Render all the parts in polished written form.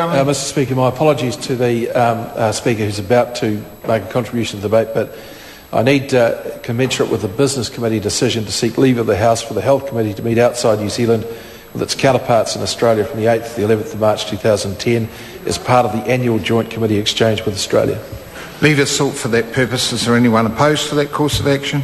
Mr Speaker, my apologies to the Speaker who's about to make a contribution to the debate, but I need, commensurate with the Business Committee decision, to seek leave of the House for the Health Committee to meet outside New Zealand with its counterparts in Australia from the 8th to the 11th of March 2010 as part of the annual Joint Committee exchange with Australia. Leave is sought for that purpose. Is there anyone opposed to that course of action?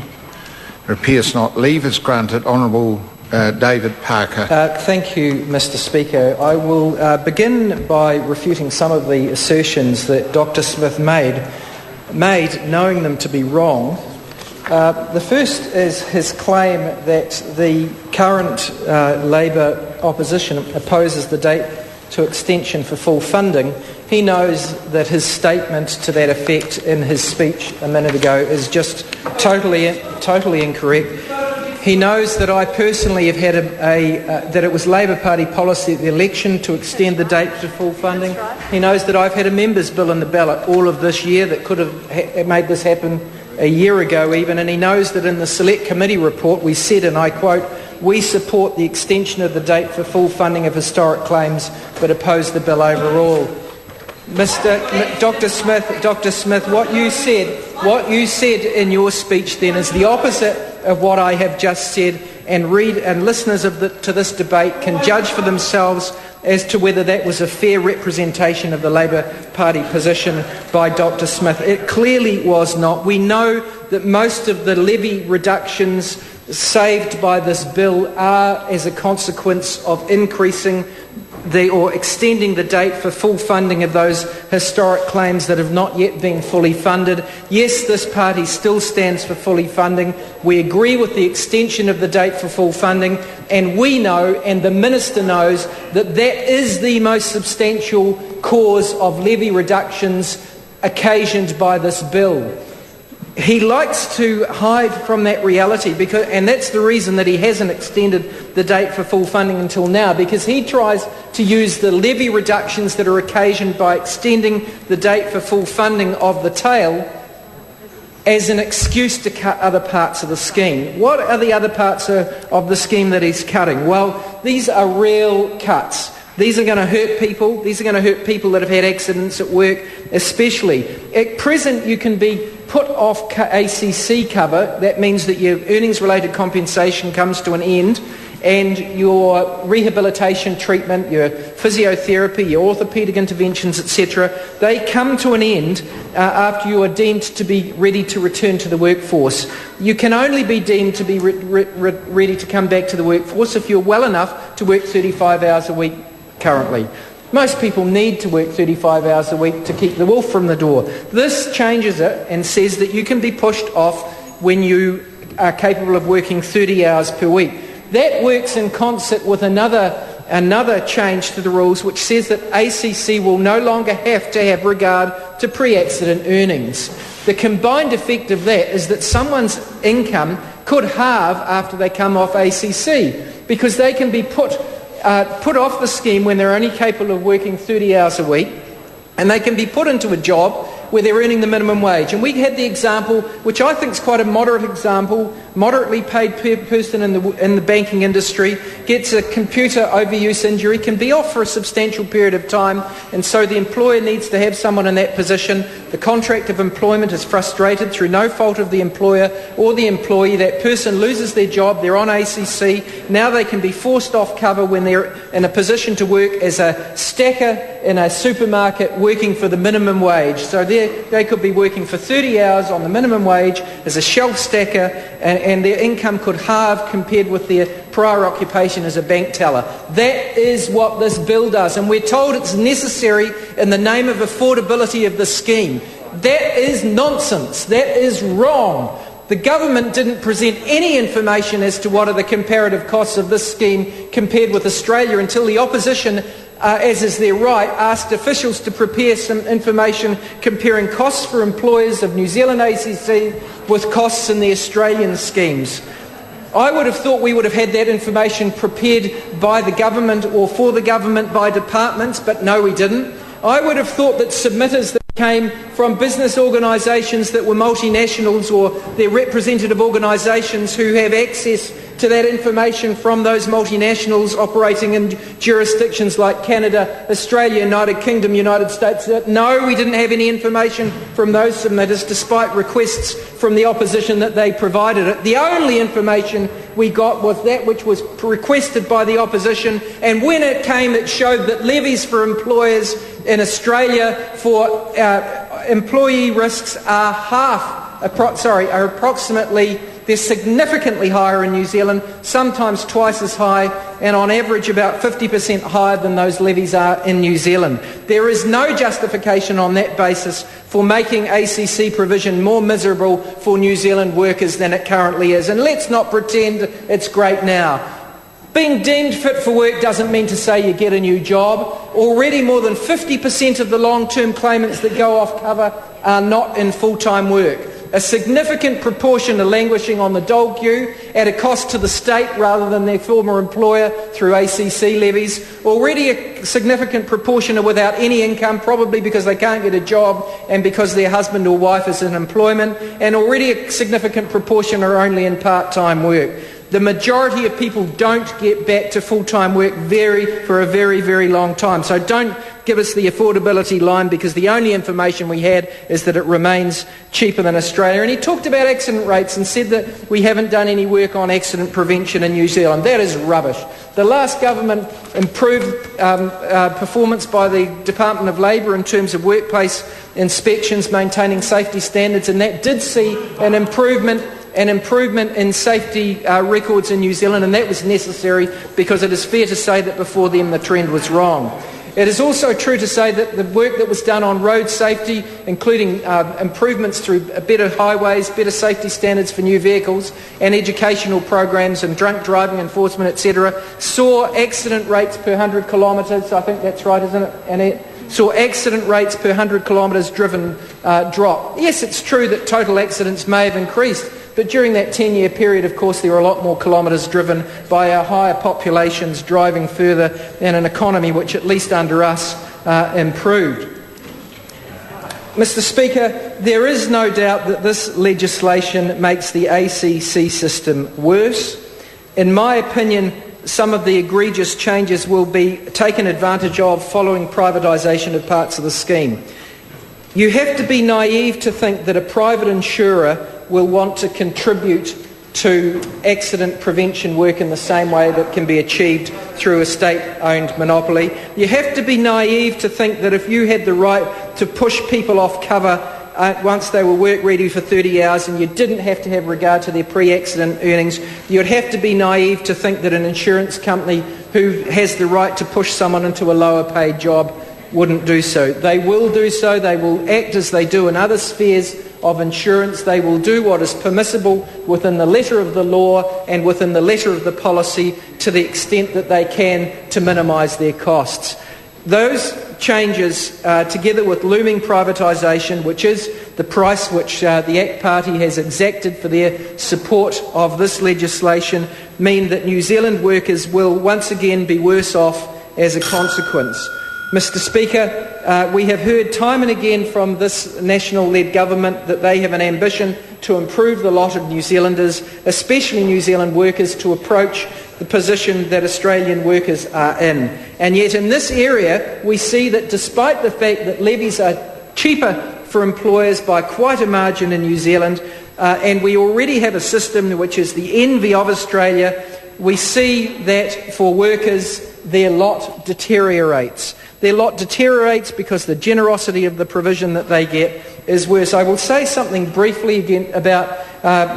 It appears not. Leave is granted. Honourable David Parker. Thank you, Mr Speaker. I will begin by refuting some of the assertions that Dr Smith made, knowing them to be wrong. The first is his claim that the current Labour opposition opposes the date to extension for full funding. He knows that his statement to that effect in his speech a minute ago is just totally incorrect. He knows that I personally have had that it was Labour Party policy at the election to extend the date to full funding. He knows that I've had a members' bill in the ballot all of this year that could have made this happen a year ago even, and he knows that in the Select Committee report we said, and I quote, "We support the extension of the date for full funding of historic claims but oppose the bill overall." Dr Smith, what you said in your speech then is the opposite of what I have just said, and listeners to this debate can judge for themselves as to whether that was a fair representation of the Labour Party position by Dr Smith. It clearly was not. We know that most of the levy reductions saved by this bill are as a consequence of increasing or extending the date for full funding of those historic claims that have not yet been fully funded. Yes, this party still stands for fully funding. We agree with the extension of the date for full funding, and we know, and the Minister knows, that that is the most substantial cause of levy reductions occasioned by this bill. He likes to hide from that reality, and that's the reason that he hasn't extended the date for full funding until now, because he tries to use the levy reductions that are occasioned by extending the date for full funding of the tail as an excuse to cut other parts of the scheme. What are the other parts of the scheme that he's cutting? Well, these are real cuts. These are going to hurt people. These are going to hurt people that have had accidents at work especially. At present, you can be put off ACC cover. That means that your earnings-related compensation comes to an end, and your rehabilitation treatment, your physiotherapy, your orthopaedic interventions, etc., they come to an end after you are deemed to be ready to return to the workforce. You can only be deemed to be ready to come back to the workforce if you're well enough to work 35 hours a week currently. Most people need to work 35 hours a week to keep the wolf from the door. This changes it and says that you can be pushed off when you are capable of working 30 hours per week. That works in concert with another change to the rules, which says that ACC will no longer have to have regard to pre-accident earnings. The combined effect of that is that someone's income could halve after they come off ACC, because they can be put off the scheme when they're only capable of working 30 hours a week, and they can be put into a job where they're earning the minimum wage. And we had the example, which I think is quite a moderate example, moderately paid person in the banking industry gets a computer overuse injury, can be off for a substantial period of time, and so the employer needs to have someone in that position. The contract of employment is frustrated through no fault of the employer or the employee. That person loses their job, they're on ACC, now they can be forced off cover when they're in a position to work as a stacker in a supermarket working for the minimum wage. So they could be working for 30 hours on the minimum wage as a shelf stacker, and their income could halve compared with their prior occupation as a bank teller. That is what this bill does, and we're told it's necessary in the name of affordability of the scheme. That is nonsense. That is wrong. The government didn't present any information as to what are the comparative costs of this scheme compared with Australia until the opposition, as is their right, asked officials to prepare some information comparing costs for employers of New Zealand ACC with costs in the Australian schemes. I would have thought we would have had that information prepared by the government or for the government by departments, but no, we didn't. I would have thought that submitters that came from business organisations that were multinationals or their representative organisations who have access to that information from those multinationals operating in jurisdictions like Canada, Australia, United Kingdom, United States? No, we didn't have any information from those submitters, despite requests from the opposition that they provided it. The only information we got was that which was requested by the opposition, and when it came, it showed that levies for employers in Australia for employee risks are approximately, they're significantly higher in New Zealand, sometimes twice as high, and on average about 50% higher than those levies are in New Zealand. There is no justification on that basis for making ACC provision more miserable for New Zealand workers than it currently is. And let's not pretend it's great now. Being deemed fit for work doesn't mean to say you get a new job. Already more than 50% of the long-term claimants that go off cover are not in full-time work. A significant proportion are languishing on the dole queue at a cost to the state rather than their former employer through ACC levies. Already a significant proportion are without any income, probably because they can't get a job and because their husband or wife is in employment. And already a significant proportion are only in part-time work. The majority of people don't get back to full-time work for a very, very long time. So don't give us the affordability line, because the only information we had is that it remains cheaper than Australia. And he talked about accident rates and said that we haven't done any work on accident prevention in New Zealand. That is rubbish. The last government improved performance by the Department of Labour in terms of workplace inspections, maintaining safety standards, and that did see an improvement in safety records in New Zealand, and that was necessary because it is fair to say that before them the trend was wrong. It is also true to say that the work that was done on road safety, including improvements through better highways, better safety standards for new vehicles, and educational programs and drunk driving enforcement, etc., saw accident rates per 100 kilometres, I think that's right, isn't it, Annette? Saw accident rates per 100 kilometres driven drop. Yes, it's true that total accidents may have increased, but during that 10-year period, of course, there were a lot more kilometres driven by our higher populations driving further and an economy which, at least under us, improved. Mr. Speaker, there is no doubt that this legislation makes the ACC system worse. In my opinion, some of the egregious changes will be taken advantage of following privatisation of parts of the scheme. You have to be naive to think that a private insurer will want to contribute to accident prevention work in the same way that can be achieved through a state-owned monopoly. You have to be naive to think that if you had the right to push people off cover once they were work ready for 30 hours and you didn't have to have regard to their pre-accident earnings, you'd have to be naive to think that an insurance company who has the right to push someone into a lower paid job wouldn't do so. They will do so. They will act as they do in other spheres of insurance. They will do what is permissible within the letter of the law and within the letter of the policy to the extent that they can to minimise their costs. Those changes, together with looming privatisation, which is the price which the ACT Party has exacted for their support of this legislation, mean that New Zealand workers will once again be worse off as a consequence. Mr. Speaker, we have heard time and again from this national-led government that they have an ambition to improve the lot of New Zealanders, especially New Zealand workers, to approach the position that Australian workers are in. And yet in this area we see that despite the fact that levies are cheaper for employers by quite a margin in New Zealand, and we already have a system which is the envy of Australia, we see that for workers their lot deteriorates. Their lot deteriorates because the generosity of the provision that they get is worse. I will say something briefly again about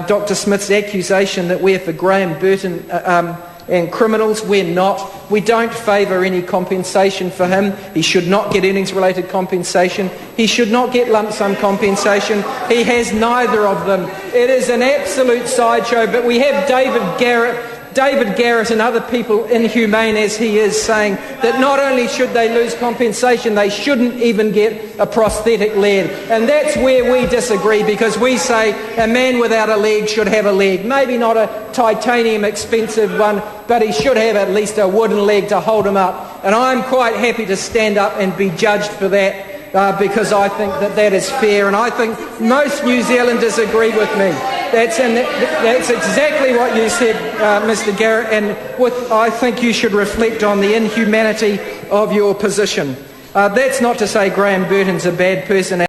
Dr. Smith's accusation that we're for Graham Burton and criminals. We're not. We don't favour any compensation for him. He should not get earnings-related compensation. He should not get lump sum compensation. He has neither of them. It is an absolute sideshow, but we have David Garrett and other people, inhumane as he is, saying that not only should they lose compensation, they shouldn't even get a prosthetic leg. And that's where we disagree, because we say a man without a leg should have a leg. Maybe not a titanium expensive one, but he should have at least a wooden leg to hold him up. And I'm quite happy to stand up and be judged for that, because I think that that is fair, and I think most New Zealanders agree with me. That's exactly what you said, Mr. Garrett, and I think you should reflect on the inhumanity of your position. That's not to say Graham Burton's a bad person.